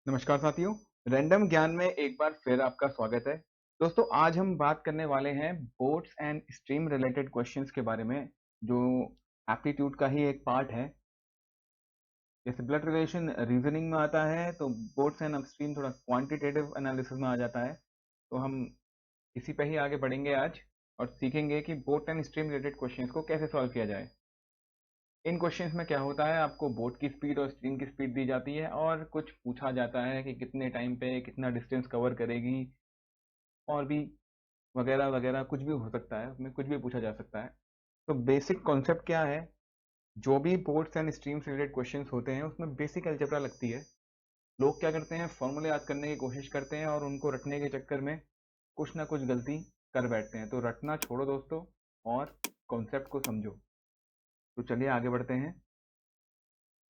नमस्कार साथियों, रैंडम ज्ञान में एक बार फिर आपका स्वागत है। दोस्तों आज हम बात करने वाले हैं boats and stream related questions के बारे में, जो एप्टीट्यूड का ही एक पार्ट है। जैसे ब्लड रिलेशन रीजनिंग में आता है, तो बोट्स एंड अपस्ट्रीम थोड़ा क्वांटिटेटिव एनालिसिस में आ जाता है। तो हम इसी पे ही आगे बढ़ेंगे आज और सीखेंगे कि boat and stream related questions को कैसे सॉल्व किया जाए। इन क्वेश्चंस में क्या होता है, आपको बोट की स्पीड और स्ट्रीम की स्पीड दी जाती है और कुछ पूछा जाता है कि कितने टाइम पे कितना डिस्टेंस कवर करेगी, और भी वगैरह वगैरह कुछ भी हो सकता है, उसमें कुछ भी पूछा जा सकता है। तो बेसिक कॉन्सेप्ट क्या है, जो भी बोट्स एंड स्ट्रीम से रिलेटेड क्वेश्चंस होते हैं उसमें बेसिक अलजेब्रा लगती है। लोग क्या करते हैं, फॉर्मूले याद करने की कोशिश करते हैं और उनको रटने के चक्कर में कुछ ना कुछ गलती कर बैठते हैं। तो रटना छोड़ो दोस्तों और कॉन्सेप्ट को समझो। तो चलिए आगे बढ़ते हैं।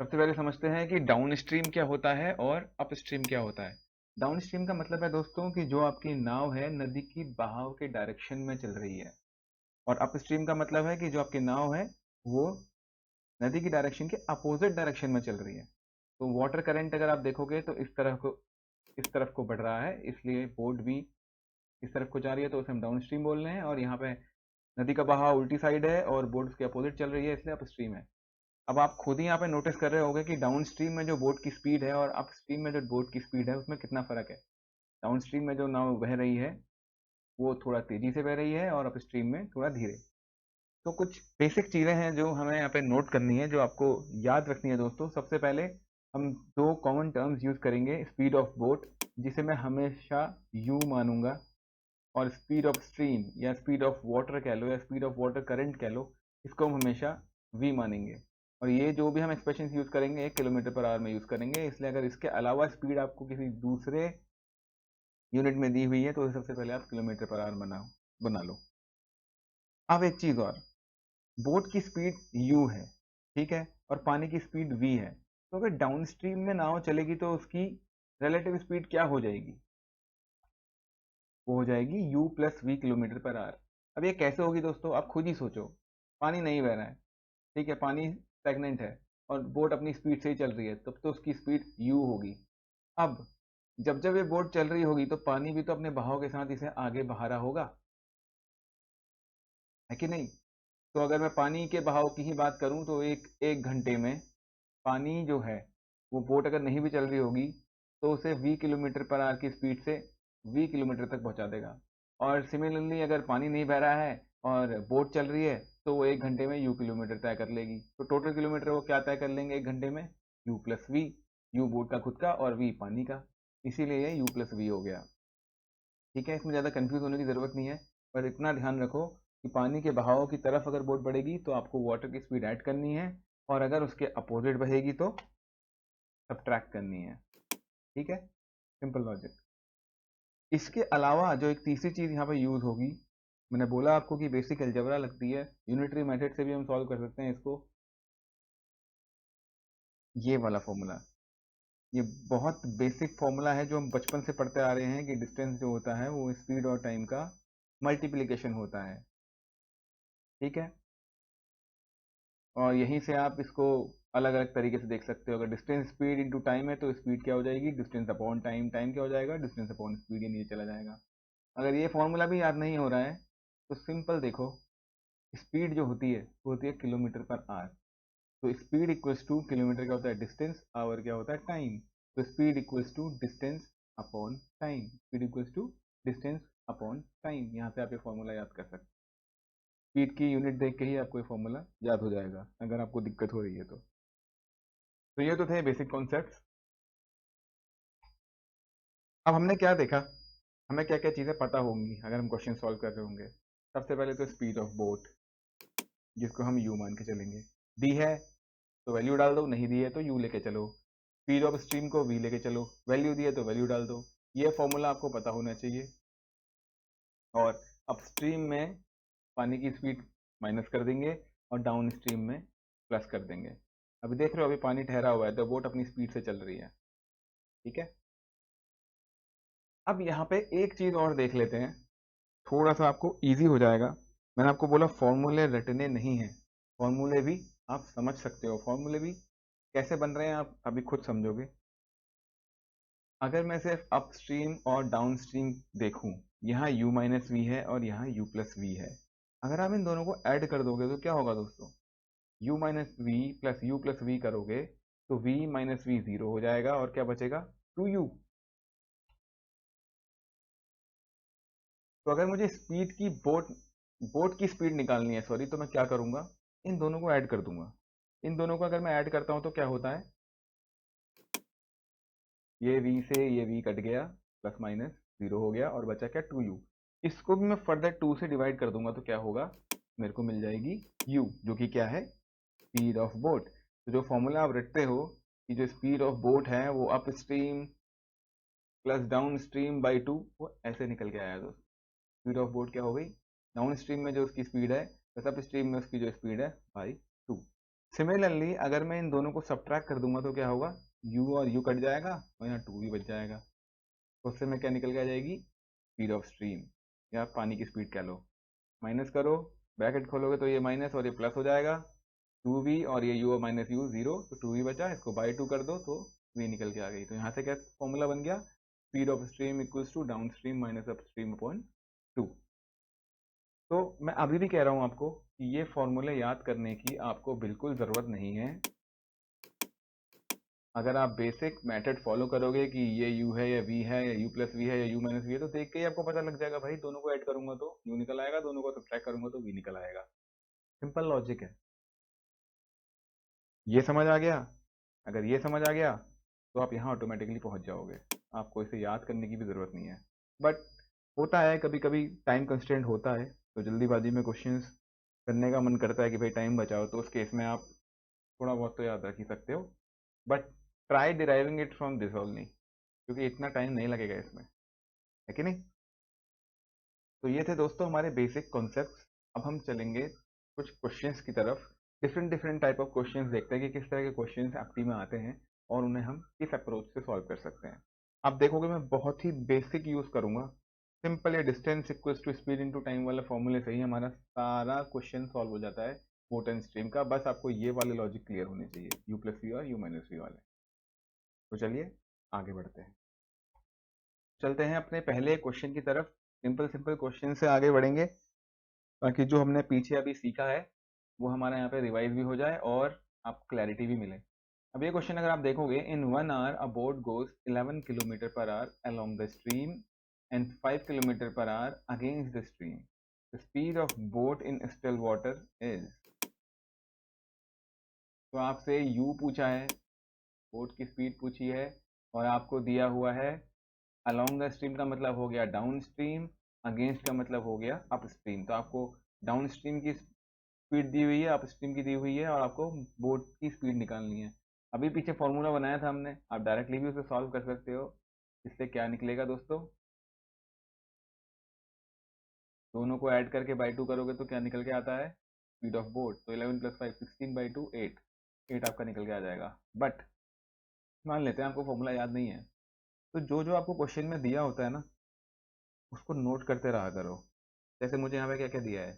सबसे पहले समझते हैं कि डाउन स्ट्रीम क्या होता है और अप स्ट्रीम क्या होता है। डाउन स्ट्रीम का मतलब है दोस्तों कि जो आपकी नाव है नदी की बहाव के डायरेक्शन में चल रही है, और अप स्ट्रीम का मतलब है कि जो आपकी नाव है वो नदी की डायरेक्शन के अपोजिट डायरेक्शन में चल रही है। तो वाटर करंट अगर आप देखोगे तो इस तरफ को बढ़ रहा है, इसलिए बोट भी इस तरफ को जा रही है, तो उसे हम डाउन स्ट्रीम बोल रहे हैं। और यहाँ पे नदी का बहाव उल्टी साइड है और बोट उसके अपोजिट चल रही है, इसलिए अप स्ट्रीम है। अब आप खुद ही यहाँ पे नोटिस कर रहे होंगे कि डाउन स्ट्रीम में जो बोट की स्पीड है और अप स्ट्रीम में जो बोट की स्पीड है उसमें कितना फर्क है। डाउन स्ट्रीम में जो नाव बह रही है वो थोड़ा तेजी से बह रही है और अप स्ट्रीम में थोड़ा धीरे। तो कुछ बेसिक चीज़ें हैं जो हमें यहाँ पे नोट करनी है, जो आपको याद रखनी है दोस्तों। सबसे पहले हम दो कॉमन टर्म्स यूज़ करेंगे, स्पीड ऑफ बोट जिसे मैं हमेशा u मानूंगा, और स्पीड ऑफ स्ट्रीम या स्पीड ऑफ वाटर कह लो या स्पीड ऑफ वाटर करंट कह लो, इसको हम हमेशा v मानेंगे। और ये जो भी हम एक्सप्रेशन यूज़ करेंगे 1 किलोमीटर पर आवर में यूज़ करेंगे, इसलिए अगर इसके अलावा स्पीड आपको किसी दूसरे यूनिट में दी हुई है तो सबसे पहले आप किलोमीटर पर आवर बना लो। अब एक चीज़ और, बोट की स्पीड u है, ठीक है, और पानी की स्पीड v है। तो अगर डाउन स्ट्रीम में नाव चलेगी तो उसकी रिलेटिव स्पीड क्या हो जाएगी, वो हो जाएगी u plus V kilometre per hour. अब ये कैसे होगी दोस्तों, आप खुद ही सोचो। पानी नहीं बह रहा है, ठीक है, पानी स्टैग्नेंट है और बोट अपनी स्पीड से ही चल रही है, तब तो उसकी स्पीड u होगी। अब जब जब ये बोट चल रही होगी तो पानी भी तो अपने बहाव के साथ इसे आगे बहा रहा होगा, है कि नहीं। तो अगर मैं पानी के बहाव की ही बात करूं तो एक एक घंटे में पानी जो है वो बोट अगर नहीं भी चल रही होगी तो उसे 20 किलोमीटर पर आवर की स्पीड से 20 किलोमीटर तक पहुंचा देगा। और सिमिलरली अगर पानी नहीं बह रहा है और बोट चल रही है तो वो एक घंटे में यू किलोमीटर तय कर लेगी। तो टोटल किलोमीटर वो क्या तय कर लेंगे एक घंटे में, U plus we. U boat का खुद का और वी पानी का, इसीलिए ये यू प्लस वी हो गया। ठीक है, इसमें ज़्यादा कंफ्यूज होने की ज़रूरत नहीं है, पर इतना ध्यान रखो कि पानी के बहाव की तरफ अगर बोट बढ़ेगी तो आपको वाटर की स्पीड ऐड करनी है, और अगर उसके अपोजिट बहेगी तो सब्ट्रैक्ट करनी है। ठीक है, सिंपल लॉजिक। इसके अलावा जो एक तीसरी चीज़ यहाँ पे यूज़ होगी, मैंने बोला आपको कि बेसिक अलजेब्रा लगती है, यूनिटरी मेथड से भी हम सॉल्व कर सकते हैं इसको। ये वाला फॉर्मूला, ये बहुत बेसिक फॉर्मूला है जो हम बचपन से पढ़ते आ रहे हैं कि डिस्टेंस जो होता है वो स्पीड और टाइम का मल्टीप्लिकेशन होता है। ठीक है, और यहीं से आप इसको अलग अलग तरीके से देख सकते हो। अगर डिस्टेंस स्पीड इंटू टाइम है तो स्पीड क्या हो जाएगी, डिस्टेंस अपॉन टाइम, टाइम क्या हो जाएगा, डिस्टेंस अपॉन स्पीड, ये नीचे चला जाएगा। अगर ये फॉर्मूला भी याद नहीं हो रहा है तो सिंपल देखो, स्पीड जो होती है वो होती है किलोमीटर पर आवर। तो स्पीड इक्वल्स टू किलोमीटर क्या होता है डिस्टेंस, आवर क्या होता है टाइम। तो speed equals to distance upon time, speed equals to distance upon time. यहाँ से आप ये फॉर्मूला याद कर सकते हैं। स्पीड की यूनिट देख के ही आपको ये फॉर्मूला याद हो जाएगा अगर आपको दिक्कत हो रही है तो। ये तो थे बेसिक कॉन्सेप्ट्स। अब हमने क्या देखा, हमें क्या क्या चीज़ें पता होंगी अगर हम क्वेश्चन सॉल्व कर रहे होंगे। सबसे पहले तो स्पीड ऑफ बोट, जिसको हम यू मान के चलेंगे। दी है तो वैल्यू डाल दो, नहीं दी है तो यू लेके चलो। स्पीड ऑफ स्ट्रीम को वी लेके चलो, वैल्यू दी है तो वैल्यू डाल दो। ये फॉर्मूला आपको पता होना चाहिए। और अपस्ट्रीम में पानी की स्पीड माइनस कर देंगे और डाउन स्ट्रीम में प्लस कर देंगे। अभी देख रहे हो, अभी पानी ठहरा हुआ है तो बोट अपनी स्पीड से चल रही है। ठीक है, अब यहाँ पे एक चीज़ और देख लेते हैं, थोड़ा सा आपको इजी हो जाएगा। मैंने आपको बोला फॉर्मूले रटने नहीं हैं, फॉर्मूले भी आप समझ सकते हो। फॉर्मूले भी कैसे बन रहे हैं आप अभी खुद समझोगे। अगर मैं सिर्फ अपस्ट्रीम और डाउनस्ट्रीम देखूं, यहाँ u माइनस वी है और यहाँ u प्लस वी है। अगर आप इन दोनों को ऐड कर दोगे तो क्या होगा दोस्तों, u minus V plus U plus V करोगे तो v माइनस वी जीरो हो जाएगा और क्या बचेगा 2u। तो अगर मुझे स्पीड की बोट बोट की स्पीड निकालनी है, सॉरी, तो मैं क्या करूंगा, इन दोनों को ऐड कर दूंगा। इन दोनों को अगर मैं ऐड करता हूं तो क्या होता है, ये v से ये v कट गया, प्लस माइनस जीरो हो गया और बचा क्या 2u। इसको भी मैं फर्दर 2 से डिवाइड कर दूंगा तो क्या होगा, मेरे को मिल जाएगी u, जो कि क्या है, स्पीड ऑफ बोट। तो जो फॉर्मूला आप रखते हो कि जो स्पीड ऑफ बोट है वो up stream plus down stream by 2, वो ऐसे निकल के आया दोस्त। स्पीड ऑफ बोट क्या हो गई, डाउन स्ट्रीम में जो उसकी स्पीड है प्लस अप स्ट्रीम में उसकी जो स्पीड है बाई 2। सिमिलरली अगर मैं इन दोनों को सब्ट्रैक्ट कर दूंगा तो क्या होगा, u और u कट जाएगा और यहाँ 2 भी बच जाएगा। तो उससे मैं क्या निकल के आ जाएगी, स्पीड ऑफ स्ट्रीम, या पानी की स्पीड कह लो। माइनस करो, ब्रैकेट खोलोगे तो ये माइनस और ये प्लस हो जाएगा, 2v और ये u माइनस यू जीरो, तो 2v बचा, इसको बाई 2 कर दो तो v निकल के आ गई। तो यहाँ से क्या फॉर्मूला बन गया, speed of stream equals to down stream minus up stream upon 2। तो मैं अभी भी कह रहा हूँ आपको कि ये फॉर्मूले याद करने की आपको बिल्कुल ज़रूरत नहीं है। अगर आप बेसिक मेथड फॉलो करोगे कि ये u है या v है या u प्लस वी है या u माइनस वी है, तो देख के ही आपको पता लग जाएगा भाई, दोनों को ऐड करूंगा तो u निकल आएगा, दोनों को सब्ट्रैक्ट करूंगा तो v निकल आएगा। सिंपल लॉजिक है। ये समझ आ गया? अगर ये समझ आ गया तो आप यहाँ ऑटोमेटिकली पहुंच जाओगे, आपको इसे याद करने की भी ज़रूरत नहीं है। बट होता है कभी कभी टाइम कंस्ट्रेंट होता है, तो जल्दीबाजी में क्वेश्चंस करने का मन करता है कि भाई टाइम बचाओ, तो उस केस में आप थोड़ा बहुत तो याद रख ही सकते हो, but try deriving it from this only, क्योंकि इतना टाइम नहीं लगेगा इसमें, है कि नहीं। तो ये थे दोस्तों हमारे बेसिक कॉन्सेप्ट्स। अब हम चलेंगे कुछ क्वेश्चंस की तरफ। Different different type of questions देखते हैं कि किस तरह के क्वेश्चंस एप्टी में आते हैं और उन्हें हम किस अप्रोच से सॉल्व कर सकते हैं। आप देखोगे मैं बहुत ही बेसिक यूज करूंगा, सिंपल या distance equals to speed into time वाला फॉर्मूले से ही हमारा सारा क्वेश्चन सॉल्व हो जाता है बोट एंड स्ट्रीम का। बस आपको ये वाले लॉजिक क्लियर होने चाहिए, यू प्लस वी और यू माइनस वी वाले। तो चलिए आगे बढ़ते हैं, चलते हैं अपने पहले क्वेश्चन की तरफ। सिंपल सिंपल क्वेश्चन से आगे बढ़ेंगे ताकि जो हमने पीछे अभी सीखा है वो हमारा यहाँ पे रिवाइज भी हो जाए और आपको क्लैरिटी भी मिले। अब ये क्वेश्चन अगर आप देखोगे, इन 1 hour a boat goes 11 kilometre per our along the stream and 5 kilometre per our against the stream, the speed of boat in still water is. तो आपसे यू पूछा है, बोट की स्पीड पूछी है और आपको दिया हुआ है अलोंग द स्ट्रीम का मतलब हो गया डाउन स्ट्रीम, अगेंस्ट का मतलब हो गया अप स्ट्रीम। तो आपको डाउन स्ट्रीम की स्पीड दी हुई है, अप स्ट्रीम की दी हुई है और आपको बोट की स्पीड निकालनी है। अभी पीछे फॉर्मूला बनाया था हमने, आप डायरेक्टली भी उसे सॉल्व कर सकते हो। इससे क्या निकलेगा दोस्तों, दोनों को ऐड करके बाई 2 करोगे तो क्या निकल के आता है, स्पीड ऑफ बोट। तो 11 प्लस 5 16 बाई 2 8, 8 आपका निकल के आ जाएगा। बट मान लेते हैं आपको फॉर्मूला याद नहीं है, तो जो जो आपको क्वेश्चन में दिया होता है ना उसको नोट करते रहा करो। जैसे मुझे यहाँ पे क्या क्या दिया है,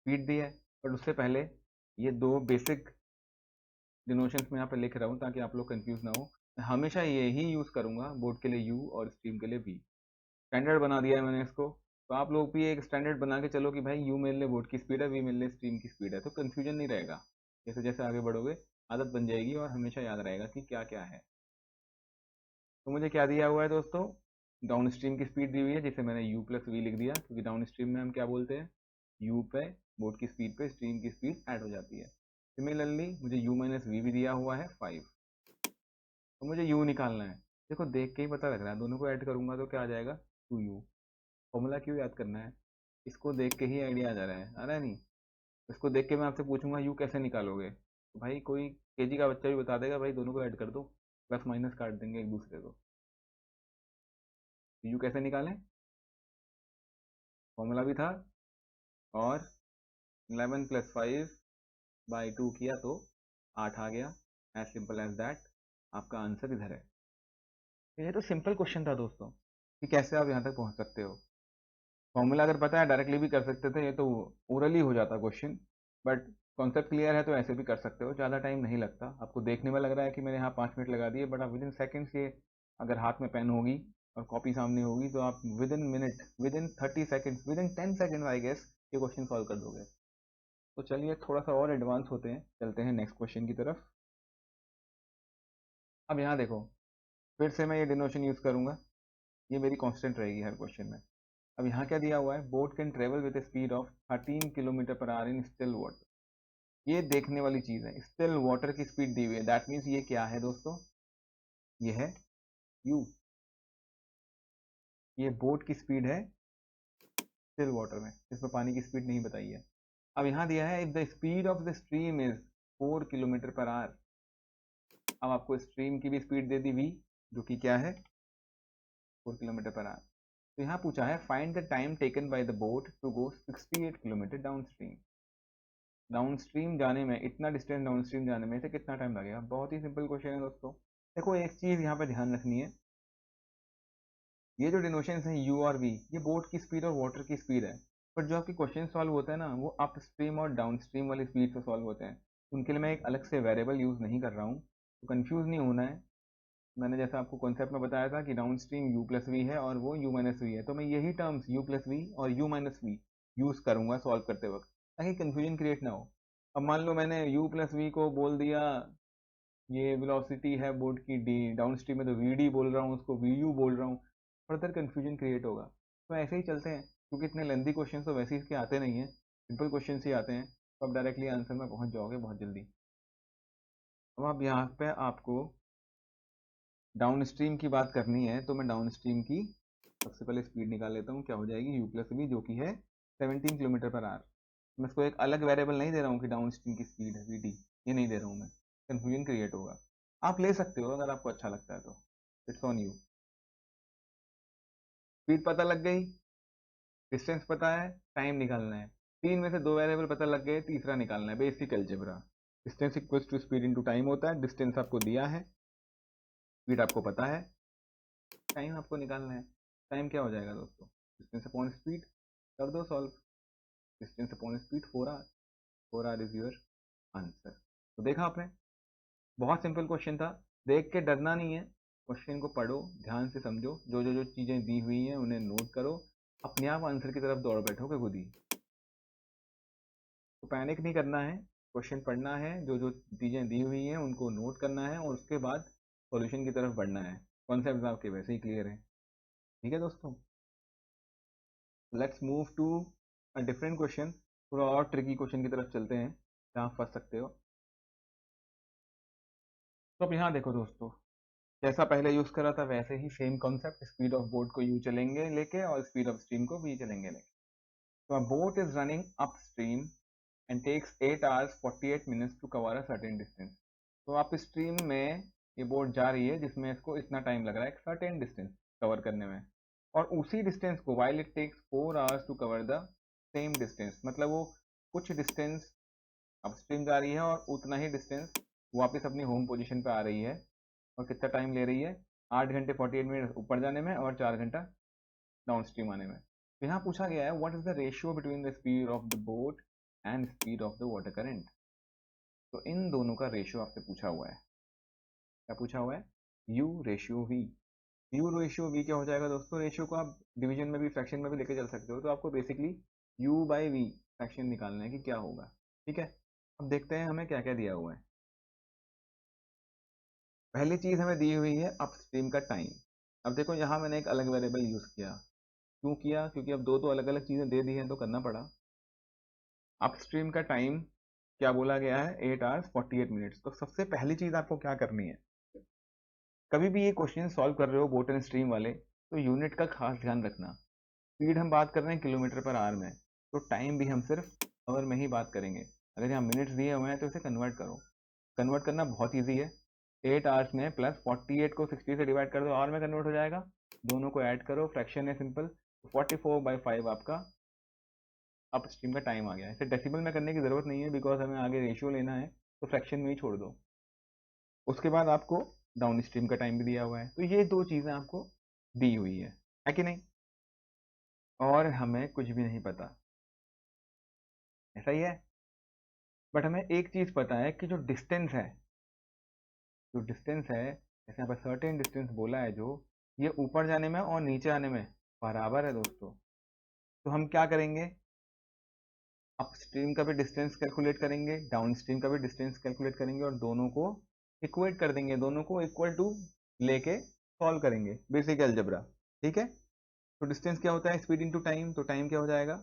स्पीड दी है, बट उससे पहले ये दो बेसिक डिनोशंस में यहाँ पे लिख रहा हूँ ताकि आप लोग कंफ्यूज ना हो। मैं हमेशा यही यूज़ करूंगा, बोट के लिए यू और स्ट्रीम के लिए वी। स्टैंडर्ड बना दिया है मैंने इसको, तो आप लोग भी एक स्टैंडर्ड बना के चलो कि भाई यू मेरे लिए बोट की स्पीड है, वी मेरे लिए स्ट्रीम की स्पीड है, तो कन्फ्यूजन नहीं रहेगा। जैसे जैसे आगे बढ़ोगे आदत बन जाएगी और हमेशा याद रहेगा कि क्या क्या है। तो मुझे क्या दिया हुआ है दोस्तों, डाउन स्ट्रीम की स्पीड दी हुई है जिसे मैंने यू प्लस वी लिख दिया, क्योंकि डाउन स्ट्रीम में हम क्या बोलते हैं, यू पे बोट की स्पीड पे स्ट्रीम की स्पीड ऐड हो जाती है। सिमिलरली मुझे यू माइनस वी भी दिया हुआ है 5, तो मुझे यू निकालना है। देखो देख के ही पता लग रहा है, दोनों को ऐड करूंगा तो क्या आ जाएगा 2u। फॉर्मूला क्यों याद करना है, इसको देख के ही आइडिया आ रहा है नहीं। इसको देख के मैं आपसे पूछूंगा यू कैसे निकालोगे, तो भाई कोई केजी का बच्चा भी बता देगा, भाई दोनों को ऐड कर दो, प्लस माइनस काट देंगे एक दूसरे को। यू कैसे निकालें, फॉर्मूला भी था और 11 प्लस 5 बाई 2 किया तो 8 आ गया, एज सिंपल एज दैट। आपका आंसर इधर है। ये तो सिंपल क्वेश्चन था दोस्तों कि कैसे आप यहाँ तक पहुँच सकते हो। फॉर्मूला अगर पता है डायरेक्टली भी कर सकते थे, ये तो ओरली हो जाता क्वेश्चन, बट कॉन्सेप्ट क्लियर है तो ऐसे भी कर सकते हो, ज़्यादा टाइम नहीं लगता। आपको देखने में लग रहा है कि मैंने यहाँ 5 मिनट लगा दिए, बट आप विद इन सेकेंड्स ये अगर हाथ में पेन होगी और कॉपी सामने होगी तो आप within minute, within 30 seconds, within 10 second I guess ये क्वेश्चन सॉल्व कर दोगे। तो चलिए थोड़ा सा और एडवांस होते हैं, चलते हैं नेक्स्ट क्वेश्चन की तरफ। अब यहाँ देखो, फिर से मैं ये डिनोशन यूज़ करूँगा, ये मेरी कांस्टेंट रहेगी हर क्वेश्चन में। अब यहाँ क्या दिया हुआ है, boat can travel with speed of 13 kilometre per hour in still water. ये देखने वाली चीज़ है, स्टिल वाटर की स्पीड दी हुई है, दैट मीन्स ये क्या है दोस्तों, ये है यू। ये बोट की स्पीड है स्टिल वाटर में, इसमें पानी की स्पीड नहीं बताई है। अब यहाँ दिया है if the speed of the stream is 4 kilometre per hour. अब आपको स्ट्रीम की भी स्पीड दे दी वी, जो कि क्या है 4 किलोमीटर पर आवर। तो यहाँ पूछा है find the time taken by the boat to go 68 kilometre down stream. Down stream जाने में, इतना डिस्टेंस डाउन स्ट्रीम जाने में से कितना टाइम लगेगा। बहुत ही सिंपल क्वेश्चन है दोस्तों। देखो एक चीज़ यहाँ पे ध्यान रखनी है, ये जो डिनोशंस हैं यू और वी, ये बोट की स्पीड और वाटर की स्पीड है। बट जो आपके क्वेश्चन सॉल्व होते हैं ना, वो अप स्ट्रीम और डाउन स्ट्रीम वाली स्पीड से सॉल्व होते हैं। उनके लिए मैं एक अलग से वेरिएबल यूज़ नहीं कर रहा हूँ, तो कंफ्यूज नहीं होना है। मैंने जैसा आपको कॉन्सेप्ट में बताया था कि down stream U plus V है और वो यू माइनस वी है, तो मैं यही टर्म्स यू प्लस वी और यू माइनस वी यूज़ करूँगा सॉल्व करते वक्त, ताकि कन्फ्यूजन क्रिएट ना हो। अब मान लो मैंने यू प्लस वी को बोल दिया ये वेलोसिटी है बोट की डी, डाउन स्ट्रीम में तो वी डी बोल रहा हूँ, उसको वी यू बोल रहा हूँ, फर्दर कन्फ्यूजन क्रिएट होगा। तो ऐसे ही चलते हैं, क्योंकि इतने लेंथी क्वेश्चन तो वैसे ही इसके आते नहीं हैं, सिंपल क्वेश्चन ही आते हैं, तो आप डायरेक्टली आंसर में पहुँच जाओगे बहुत जल्दी। अब आप यहाँ पे आपको डाउन स्ट्रीम की बात करनी है, तो मैं डाउन स्ट्रीम की सबसे पहले स्पीड निकाल लेता हूँ, क्या हो जाएगी यू प्लस वी, जो कि है 17 किलोमीटर पर आवर। मैं इसको एक अलग वेरिएबल नहीं दे रहा हूँ कि डाउन स्ट्रीम की स्पीड है वी डी, ये नहीं दे रहा हूँ मैं, कन्फ्यूजन क्रिएट होगा। आप ले सकते हो अगर आपको अच्छा लगता है तो, इट्स ऑन यू। स्पीड पता लग गई, डिस्टेंस पता है, टाइम निकालना है। तीन में से दो वेरिएबल पता लग गए, तीसरा निकालना है, basic algebra. Distance equals to speed into time होता है। डिस्टेंस आपको दिया है, स्पीड आपको पता है, टाइम आपको निकालना है। टाइम क्या हो जाएगा दोस्तों, डिस्टेंस अपॉन स्पीड, कर दो solve. Distance upon speed 4 hour, 4 hour is your answer. तो देखा आपने, बहुत सिंपल क्वेश्चन था। देख के डरना नहीं है, क्वेश्चन को पढ़ो, ध्यान से समझो, जो चीज़ें दी हुई हैं उन्हें नोट करो, अपने आप आंसर की तरफ दौड़ बैठोगे खुद ही। तो पैनिक नहीं करना है, क्वेश्चन पढ़ना है, जो चीज़ें दी हुई हैं उनको नोट करना है और उसके बाद सॉल्यूशन की तरफ बढ़ना है। कॉन्सेप्ट आपके वैसे ही क्लियर है, ठीक है दोस्तों। Let's move to a different question, थोड़ा और ट्रिकी क्वेश्चन की तरफ चलते हैं जहाँ आप फंस सकते हो। तो अब यहाँ देखो दोस्तों, जैसा पहले यूज़ करा था वैसे ही same concept, speed of boat को यू चलेंगे लेके और स्पीड ऑफ स्ट्रीम को वी चलेंगे लेके। तो a boat is running upstream and takes 8 hours 48 minutes to cover a certain distance. तो आप स्ट्रीम में ये बोट जा रही है जिसमें इसको इतना टाइम लग रहा है एक सर्टेन डिस्टेंस कवर करने में, और उसी डिस्टेंस को while it takes 4 hours to cover the same distance, मतलब वो कुछ डिस्टेंस अप स्ट्रीम जा रही है और उतना ही डिस्टेंस वापस अपनी होम पोजीशन पे आ रही है। और कितना टाइम ले रही है, 8 घंटे 48 मिनट ऊपर जाने में और 4 घंटा डाउन स्ट्रीम आने में। तो यहाँ पूछा गया है what is the ratio between the speed of the boat and speed of the water current. तो इन दोनों का रेशियो आपसे पूछा हुआ है। क्या पूछा हुआ है, u ratio v. U ratio v क्या हो जाएगा दोस्तों, रेशियो को आप डिवीजन में भी फ्रैक्शन में भी लेके चल सकते हो, तो आपको basically u by v fraction निकालना है कि क्या होगा। ठीक है, अब देखते हैं हमें क्या क्या दिया हुआ है। पहली चीज़ हमें दी हुई है अपस्ट्रीम का टाइम। अब देखो यहाँ मैंने एक अलग वेरिएबल यूज़ किया, क्यों किया, क्योंकि अब दो तो अलग अलग चीज़ें दे दी हैं तो करना पड़ा। अपस्ट्रीम का टाइम क्या बोला गया है, 8 hours 48 minutes। तो सबसे पहली चीज़ आपको क्या करनी है, कभी भी ये क्वेश्चन सॉल्व कर रहे हो बोट एंड स्ट्रीम वाले, तो यूनिट का खास ध्यान रखना। स्पीड हम बात कर रहे हैं किलोमीटर पर आवर में, तो टाइम भी हम सिर्फ आवर में ही बात करेंगे। अगर यहाँ मिनट्स दिए हुए हैं तो इसे कन्वर्ट करो। कन्वर्ट करना बहुत ईजी है, 8 आवर्स में प्लस 48 को 60 से डिवाइड कर दो, आवर में कन्वर्ट हो जाएगा। दोनों को ऐड करो, फ्रैक्शन है सिंपल, 44/5 आपका अप स्ट्रीम का टाइम आ गया है। इसे डेसिमल में करने की ज़रूरत नहीं है बिकॉज हमें आगे रेशियो लेना है, तो फ्रैक्शन में ही छोड़ दो। उसके बाद आपको डाउन स्ट्रीम का टाइम भी दिया हुआ है, तो ये दो चीज़ें आपको दी हुई है कि नहीं, और हमें कुछ भी नहीं पता, ऐसा ही है। बट हमें एक चीज पता है कि जो डिस्टेंस है, जैसे यहाँ पर सर्टेन डिस्टेंस बोला है, जो ये ऊपर जाने में और नीचे आने में बराबर है दोस्तों। तो हम क्या करेंगे, अपस्ट्रीम का भी डिस्टेंस कैलकुलेट करेंगे, डाउन स्ट्रीम का भी डिस्टेंस कैलकुलेट करेंगे, और दोनों को इक्वेट कर देंगे, दोनों को इक्वल टू लेके सॉल्व करेंगे, बेसिक अलजेब्रा। ठीक है। तो डिस्टेंस क्या होता है, स्पीड इनटू टाइम, तो टाइम क्या हो जाएगा,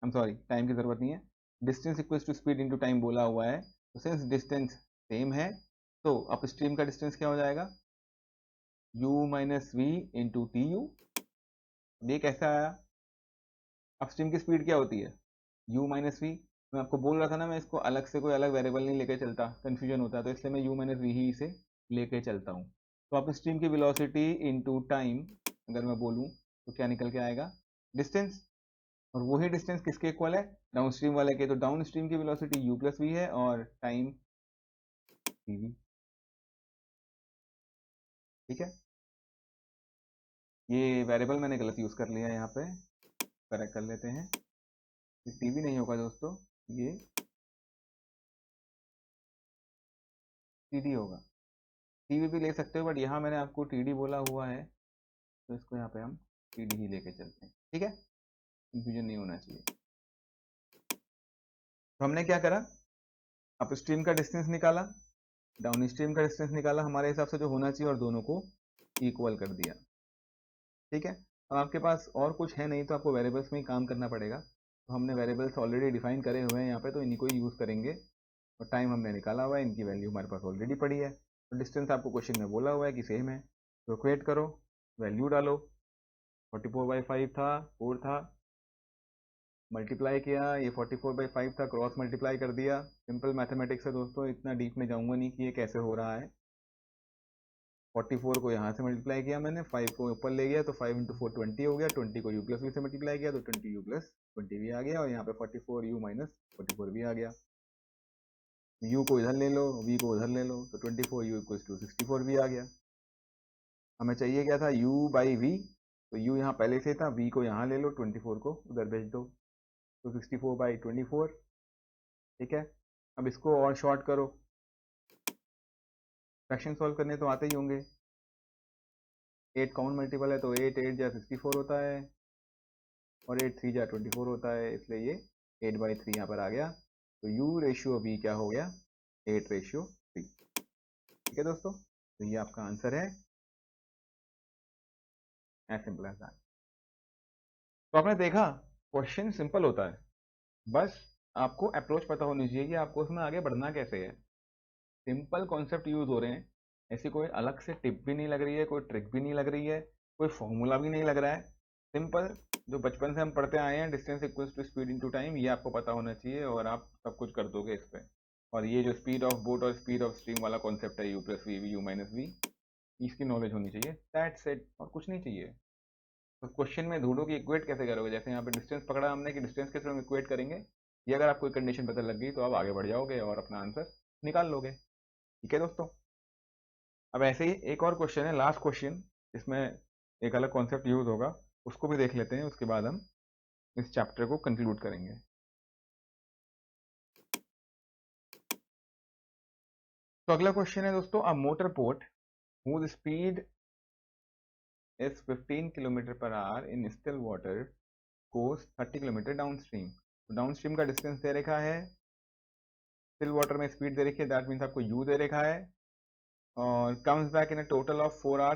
I'm सॉरी, टाइम की जरूरत नहीं है, distance equals to speed into time बोला हुआ है। तो सिंस डिस्टेंस सेम है, तो अपस्ट्रीम का डिस्टेंस क्या हो जाएगा, u minus v into t u. ये कैसा आया, अपस्ट्रीम की स्पीड क्या होती है, u माइनस वी। मैं आपको बोल रहा था ना, मैं इसको अलग से कोई अलग वेरिएबल नहीं लेके चलता, कंफ्यूजन होता है, तो इसलिए मैं u माइनस वी ही इसे लेके चलता हूँ। तो अपस्ट्रीम की वेलोसिटी इनटू टाइम अगर मैं बोलूँ तो क्या निकल के आएगा, डिस्टेंस। और वही डिस्टेंस किसके इक्वल है, डाउन स्ट्रीम वाले के। तो डाउन स्ट्रीम की वेलोसिटी u प्लस वी है और टाइम टीवी। ठीक है। ये वेरिएबल मैंने गलत यूज कर लिया है, यहाँ पे करेक्ट कर लेते हैं। टीवी नहीं होगा दोस्तों, ये टीडी होगा। टीवी भी ले सकते हो, बट यहाँ मैंने आपको टीडी बोला हुआ है, तो इसको यहाँ पे हम टीडी ही लेके चलते हैं। ठीक है, कंफ्यूजन नहीं होना चाहिए। तो हमने क्या करा, अप स्ट्रीम का डिस्टेंस निकाला, डाउन स्ट्रीम का डिस्टेंस निकाला हमारे हिसाब से जो होना चाहिए, और दोनों को इक्वल कर दिया। ठीक है। अब आपके पास और कुछ है नहीं, तो आपको वेरिएबल्स में ही काम करना पड़ेगा। तो हमने वेरिएबल्स ऑलरेडी डिफाइन करे हुए हैं यहाँ पे, तो इन्हीं को ही यूज़ करेंगे। और टाइम हमने निकाला हुआ है, इनकी वैल्यू हमारे पास ऑलरेडी पड़ी है। तो डिस्टेंस आपको क्वेश्चन में बोला हुआ है कि सेम है, तो इक्वेट करो, वैल्यू डालो। 44/5 था, 4 था, मल्टीप्लाई किया, ये 44/5 था, क्रॉस मल्टीप्लाई कर दिया। सिंपल मैथमेटिक्स है दोस्तों, इतना डीप में जाऊंगा नहीं कि ये कैसे हो रहा है। 44 को यहाँ से मल्टीप्लाई किया मैंने, 5 को ऊपर ले गया, तो 5 इंटू 4 20 हो गया, 20 को यू प्लस वी से मल्टीप्लाई किया, तो 20 यू प्लस 20 भी आ गया, और यहाँ पे 44 यू माइनस 44 भी आ गया। यू को इधर ले लो, वी को उधर ले लो, तो 24 यू इक्वल्स टू 64 भी आ गया। हमें चाहिए क्या था, u बाई वी, तो u यहाँ पहले से था, v को यहाँ ले लो, 24 को उधर भेज दो, तो 64/24। ठीक है। अब इसको और शॉर्ट करो, फ्रैक्शन सॉल्व करने तो आते ही होंगे। 8 कॉमन मल्टीपल है, तो 8 8 जा 64 होता है, और 8 3 जा 24 होता है, इसलिए ये 8/3 यहाँ पर आ गया। तो u रेशियो v क्या हो गया, 8:3। ठीक है दोस्तों, तो ये आपका आंसर है, एज सिंपल एज दैट। तो आपने देखा, क्वेश्चन सिंपल होता है, बस आपको अप्रोच पता होनी चाहिए कि आपको उसमें आगे बढ़ना कैसे है। सिंपल कॉन्सेप्ट यूज हो रहे हैं, ऐसी कोई अलग से टिप भी नहीं लग रही है, कोई ट्रिक भी नहीं लग रही है, कोई फॉर्मूला भी नहीं लग रहा है। सिंपल जो बचपन से हम पढ़ते आए हैं, distance equals to speed into time, ये आपको पता होना चाहिए, और आप सब कुछ कर दोगे इस पे। और ये जो स्पीड ऑफ बोट और स्पीड ऑफ स्ट्रीम वाला कॉन्सेप्ट है, u plus v v u minus v, इसकी नॉलेज होनी चाहिए, दैट्स इट, और कुछ नहीं चाहिए। तो क्वेश्चन में ढूंढो कि इक्वेट कैसे करोगे, जैसे यहाँ पे डिस्टेंस पकड़ा हमने कि डिस्टेंस कैसे हम इक्वेट करेंगे, ये अगर आपको कंडीशन पता लग गई, तो आप आगे बढ़ जाओगे और अपना आंसर निकाल लोगे। ठीक है दोस्तों। अब ऐसे ही एक और क्वेश्चन है, लास्ट क्वेश्चन, इसमें एक अलग कॉन्सेप्ट यूज होगा, उसको भी देख लेते हैं, उसके बाद हम इस चैप्टर को कंक्लूड करेंगे। तो अगला क्वेश्चन है दोस्तों, a motor boat whose speed is 15 kilometre per hour in still water goes 30 kilometre down stream. तो डाउन स्ट्रीम का डिस्टेंस दे रखा है, स्टिल वाटर में स्पीड दे रखी है, दैट मीन्स आपको यू दे रखा है, और comes back in a total of 4 hour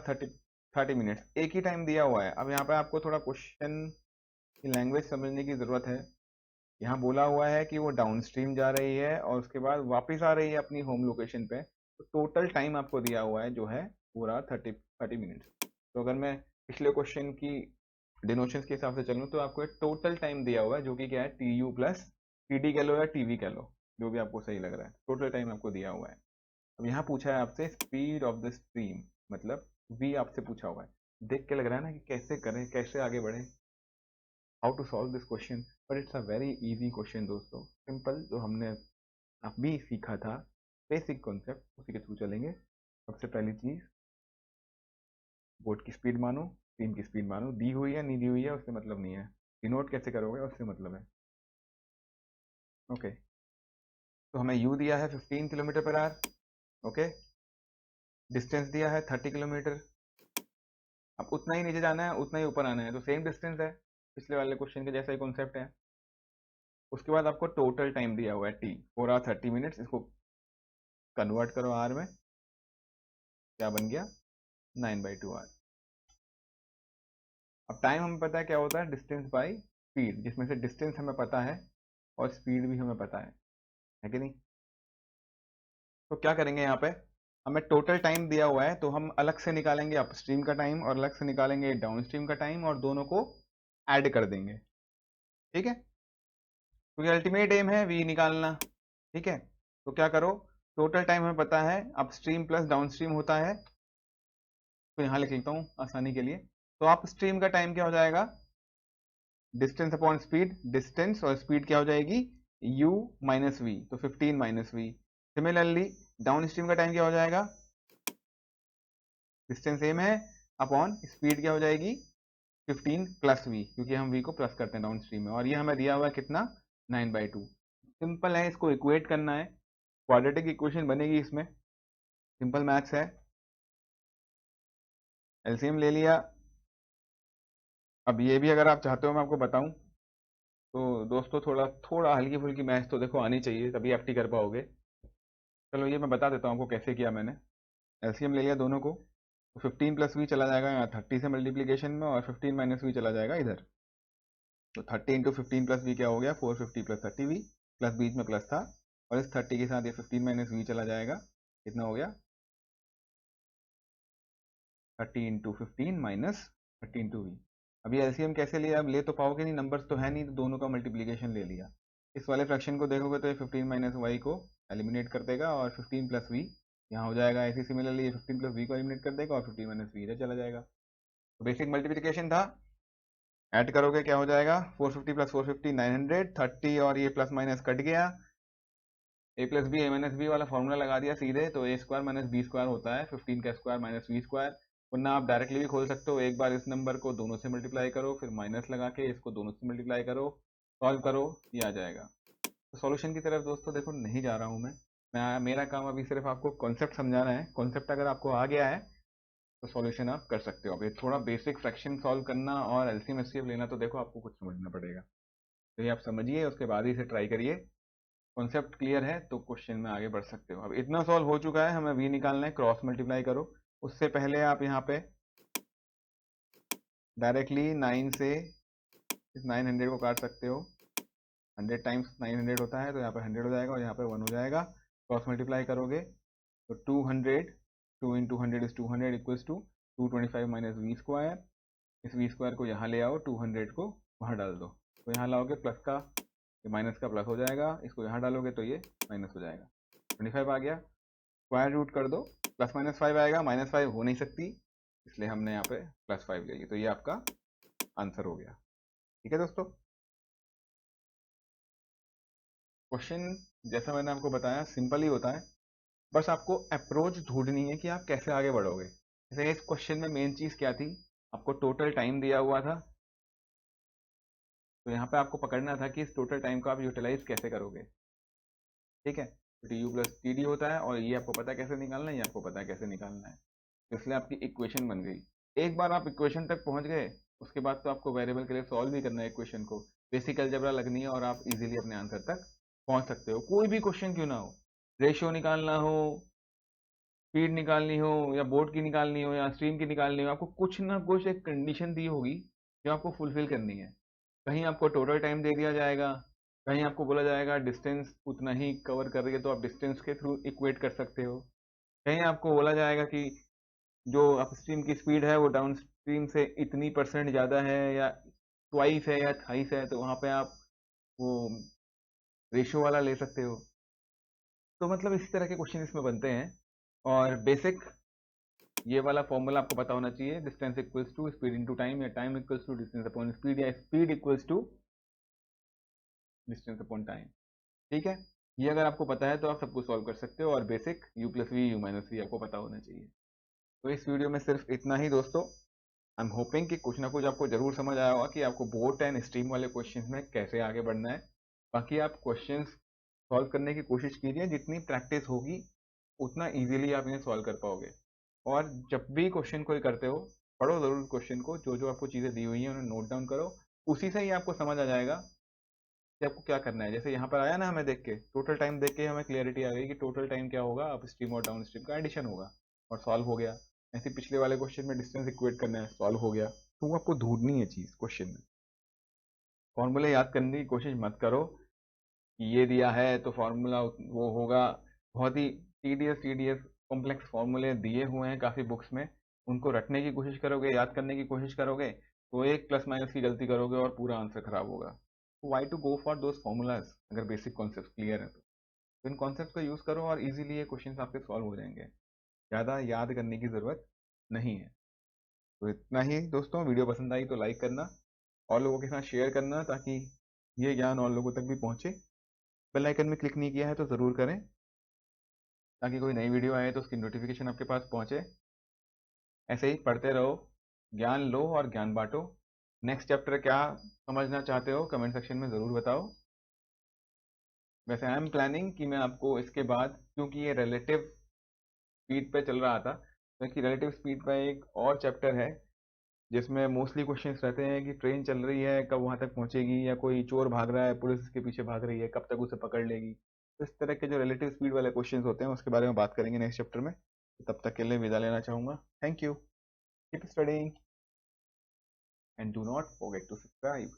30 minutes, एक ही टाइम दिया हुआ है। अब यहाँ पे आपको थोड़ा क्वेश्चन की लैंग्वेज समझने की ज़रूरत है। यहाँ बोला हुआ है कि वो डाउन स्ट्रीम जा रही है, और उसके बाद वापस आ रही है अपनी होम लोकेशन पे, तो टोटल टाइम आपको दिया हुआ है जो है पूरा 30 मिनट्स। तो अगर मैं पिछले क्वेश्चन की डिनोशंस के हिसाब से चलूँ, तो आपको एक टोटल टाइम दिया हुआ है, जो कि क्या है, T U plus T D कह लो या टी वी कह लो, जो भी आपको सही लग रहा है, टोटल टाइम आपको दिया हुआ है। अब यहाँ पूछा है आपसे स्पीड ऑफ द स्ट्रीम, मतलब वी आपसे पूछा हुआ है। देख के लग रहा है ना कि कैसे करें, कैसे आगे बढ़े, how to solve this question, but it's a very easy question दोस्तों, सिंपल, जो हमने अभी सीखा था, बेसिक कॉन्सेप्ट, उसी के थ्रू चलेंगे। सबसे पहली चीज, बोट की स्पीड मानो, स्ट्रीम की स्पीड मानो, दी हुई है नहीं दी हुई है उससे मतलब नहीं है, डिनोट कैसे करोगे उससे मतलब है। ओके, तो हमें u दिया है 15 kilometre per our. Okay, distance दिया है 30 किलोमीटर। अब उतना ही नीचे जाना है, उतना ही ऊपर आना है, तो सेम डिस्टेंस है, पिछले वाले क्वेश्चन के जैसा ही कॉन्सेप्ट है। उसके बाद आपको टोटल टाइम दिया हुआ है t, 4 आवर 30 मिनट्स। इसको कन्वर्ट करो आर में, क्या बन गया 9/2 आवर। अब टाइम हमें पता है क्या होता है, डिस्टेंस बाय स्पीड, जिसमें से डिस्टेंस हमें पता है और स्पीड भी हमें पता है कि नहीं। तो क्या करेंगे, यहाँ पे हमें टोटल टाइम दिया हुआ है, तो हम अलग से निकालेंगे अपस्ट्रीम का टाइम और अलग से निकालेंगे डाउनस्ट्रीम का टाइम और दोनों को ऐड कर देंगे। ठीक है, क्योंकि अल्टीमेट एम है वी निकालना। ठीक है, तो क्या करो, टोटल टाइम हमें पता है अपस्ट्रीम प्लस डाउनस्ट्रीम होता है, तो यहाँ लिख लेता हूँ आसानी के लिए। तो अपस्ट्रीम का टाइम क्या हो जाएगा, डिस्टेंस अपॉन स्पीड, डिस्टेंस और स्पीड क्या हो जाएगी u माइनस वी, तो 15 minus v. Similarly down stream का टाइम क्या हो जाएगा, डिस्टेंस सेम है अपॉन स्पीड क्या हो जाएगी 15 प्लस वी, क्योंकि हम v को प्लस करते हैं डाउन स्ट्रीम में, और ये हमें दिया हुआ है कितना 9/2। सिंपल है, इसको इक्वेट करना है, क्वाड्रेटिक इक्वेशन बनेगी इसमें, सिंपल मैथ्स है। एलसीएम ले लिया। अब ये भी अगर आप चाहते हो मैं आपको बताऊं, तो दोस्तों थोड़ा थोड़ा हल्की फुल्की मैथ्स तो देखो आनी चाहिए, तभी आप टी कर पाओगे। चलो ये मैं बता देता हूँ आपको कैसे किया मैंने। एलसीएम ले लिया दोनों को, तो 15 प्लस वी चला जाएगा यहाँ 30 से मल्टीप्लीकेशन में, और 15 माइनस वी चला जाएगा इधर। तो 30 इंटू 15 प्लस वी क्या हो गया 450 प्लस 30 वी, प्लस बीच में प्लस था, और इस 30 के साथ ये 15 माइनस वी चला जाएगा, कितना हो गया 30 इंटू 15 माइनस 30 इंटू वी। अभी एलसीएम कैसे लिया, अब ले तो पाओगे नहीं, नंबर्स तो है नहीं, तो दोनों का मल्टीप्लीकेशन ले लिया। इस वाले फ्रैक्शन को देखोगे तो ये 15 माइनस वाई को एलिमिनेट कर देगा, और 15 प्लस वी यहाँ हो जाएगा। ऐसे सिमिलरली ये 15 प्लस वी को एलिमिनेट कर देगा, और 15 माइनस वी इधर चला जाएगा। तो बेसिक मल्टीप्लिकेशन था, ऐड करोगे क्या हो जाएगा 450 प्लस 450 900, 30 और ये प्लस माइनस कट गया, ए प्लस बी ए माइनस बी वाला फॉर्मूला लगा दिया सीधे, तो ए स्क्वायर माइनस बी स्क्वायर होता है 15 का स्क्वायर माइनस वी स्क्वायर। वरना आप डायरेक्टली भी खोल सकते हो, एक बार इस नंबर को दोनों से मल्टीप्लाई करो, फिर माइनस लगा के इसको दोनों से मल्टीप्लाई करो, सॉल्व करो, ये आ जाएगा। तो सॉल्यूशन की तरफ दोस्तों देखो नहीं जा रहा हूँ मैं मेरा काम अभी सिर्फ आपको कॉन्सेप्ट समझाना है। कॉन्सेप्ट अगर आपको आ गया है तो सॉल्यूशन आप कर सकते हो। अब ये थोड़ा बेसिक फ्रैक्शन सॉल्व करना और एलसीएम एचसीएफ लेना, तो देखो आपको कुछ समझना पड़ेगा, तो ये आप समझिए, उसके बाद ही इसे ट्राई करिए। कॉन्सेप्ट क्लियर है तो क्वेश्चन में आगे बढ़ सकते हो। अब इतना सॉल्व हो चुका है, हमें वी निकालना है, क्रॉस मल्टीप्लाई करो। उससे पहले आप यहाँ पे डायरेक्टली 9 से इस 900 को काट सकते हो, 100 टाइम्स 900 होता है, तो यहाँ पे 100 हो जाएगा और यहाँ पे 1 हो जाएगा। क्रॉस मल्टीप्लाई करोगे तो 200, 2 into 100 is 200 equals to 225 minus v square. इस वी स्क्वायर को यहाँ ले आओ, 200 को वहाँ डाल दो, तो यहाँ लाओगे प्लस का, ये माइनस का प्लस हो जाएगा, इसको यहाँ डालोगे तो ये माइनस हो जाएगा। 25 आ गया, स्क्वायर रूट कर दो, प्लस माइनस 5 आएगा, माइनस 5 हो नहीं सकती, इसलिए हमने यहाँ पे प्लस 5 ले ली, तो ये आपका आंसर हो गया। ठीक है दोस्तों, क्वेश्चन जैसा मैंने आपको बताया सिंपल ही होता है, बस आपको अप्रोच ढूंढनी है कि आप कैसे आगे बढ़ोगे। जैसे इस क्वेश्चन में मेन चीज क्या थी, आपको टोटल टाइम दिया हुआ था, तो यहाँ पे आपको पकड़ना था कि इस टोटल टाइम को आप यूटिलाइज कैसे करोगे। ठीक है, तो T U plus T D होता है, और ये आपको पता है कैसे निकालना है, ये आपको पता है कैसे निकालना है, तो इसलिए आपकी इक्वेशन बन गई। एक बार आप इक्वेशन तक पहुंच गए, उसके बाद तो आपको वेरिएबल के लिए सॉल्व भी करना है इक्वेशन को, बेसिक अलजेब्रा लगनी है, और आप इजीली अपने आंसर तक पहुंच सकते हो, कोई भी क्वेश्चन क्यों ना हो। रेशियो निकालना हो, स्पीड निकालनी हो, या बोर्ड की निकालनी हो, या स्ट्रीम की निकालनी हो, आपको कुछ ना कुछ एक कंडीशन दी होगी जो आपको फुलफिल करनी है। कहीं आपको टोटल टाइम दे दिया जाएगा, कहीं आपको बोला जाएगा डिस्टेंस उतना ही कवर कर रही है, तो आप डिस्टेंस के थ्रू इक्वेट कर सकते हो। कहीं आपको बोला जाएगा कि जो अपस्ट्रीम की स्पीड है वो डाउन स्ट्रीम से इतनी परसेंट ज़्यादा है, या ट्वाइस है या थाइस है, तो वहाँ पे आप वो रेशियो वाला ले सकते हो। तो मतलब इसी तरह के क्वेश्चन इसमें बनते हैं, और बेसिक ये वाला फॉर्मूला आपको पता होना चाहिए, distance equals to speed into time, या time equals to distance upon speed, या speed equals to distance upon time. ठीक है, ये अगर आपको पता है तो आप सब कुछ सॉल्व कर सकते हो, और basic u plus we u minus v आपको पता होना चाहिए। तो इस वीडियो में सिर्फ इतना ही दोस्तों। आई एम होपिंग कि कुछ ना कुछ आपको जरूर समझ आया होगा कि आपको बोट एंड स्ट्रीम वाले क्वेश्चंस में कैसे आगे बढ़ना है। बाकी आप क्वेश्चंस सॉल्व करने की कोशिश कीजिए, जितनी प्रैक्टिस होगी उतना इजीली आप इन्हें सॉल्व कर पाओगे। और जब भी क्वेश्चन कोई करते हो, पढ़ो ज़रूर क्वेश्चन को, जो जो आपको चीज़ें दी हुई हैं उन्हें नोट डाउन करो, उसी से ही आपको समझ आ जाएगा कि आपको क्या करना है। जैसे यहाँ पर आया ना, हमें देख के टोटल टाइम देख के हमें क्लियरिटी आ गई कि टोटल टाइम क्या होगा, अप स्ट्रीम और डाउन स्ट्रीम का एडिशन होगा, और सॉल्व हो गया। ऐसे पिछले वाले क्वेश्चन में डिस्टेंस इक्वेट करना है, सॉल्व हो गया। तो वो आपको ढूंढनी है चीज़ क्वेश्चन में। फॉर्मूले याद करने की कोशिश मत करो कि ये दिया है तो फॉर्मूला वो होगा। बहुत ही टीडियस कॉम्प्लेक्स फॉर्मूले दिए हुए हैं काफ़ी बुक्स में, उनको रटने की कोशिश करोगे, याद करने की कोशिश करोगे, तो एक प्लस माइनस की गलती करोगे और पूरा आंसर खराब होगा। Why to go for those formulas, अगर बेसिक कॉन्सेप्ट क्लियर है तो इन कॉन्सेप्ट को यूज़ करो और इजीली ये क्वेश्चन आपके सॉल्व हो जाएंगे। ज़्यादा याद करने की ज़रूरत नहीं है। तो इतना ही दोस्तों, वीडियो पसंद आई तो लाइक करना और लोगों के साथ शेयर करना, ताकि ये ज्ञान और लोगों तक भी पहुंचे। बेल आइकन में क्लिक नहीं किया है तो ज़रूर करें, ताकि कोई नई वीडियो आए तो उसकी नोटिफिकेशन आपके पास पहुंचे। ऐसे ही पढ़ते रहो, ज्ञान लो और ज्ञान बांटो। नेक्स्ट चैप्टर क्या समझना चाहते हो कमेंट सेक्शन में ज़रूर बताओ। वैसे आई एम प्लानिंग कि मैं आपको इसके बाद, क्योंकि ये रिलेटिव स्पीड पे चल रहा था, क्योंकि रिलेटिव स्पीड का एक और चैप्टर है जिसमें मोस्टली क्वेश्चंस रहते हैं कि ट्रेन चल रही है कब वहां तक पहुंचेगी, या कोई चोर भाग रहा है पुलिस के पीछे भाग रही है कब तक उसे पकड़ लेगी। तो इस तरह के जो रिलेटिव स्पीड वाले क्वेश्चंस होते हैं उसके बारे में बात करेंगे नेक्स्ट चैप्टर में। तो तब तक के लिए विदा लेना चाहूंगा। Thank you, keep studying and do not forget to subscribe.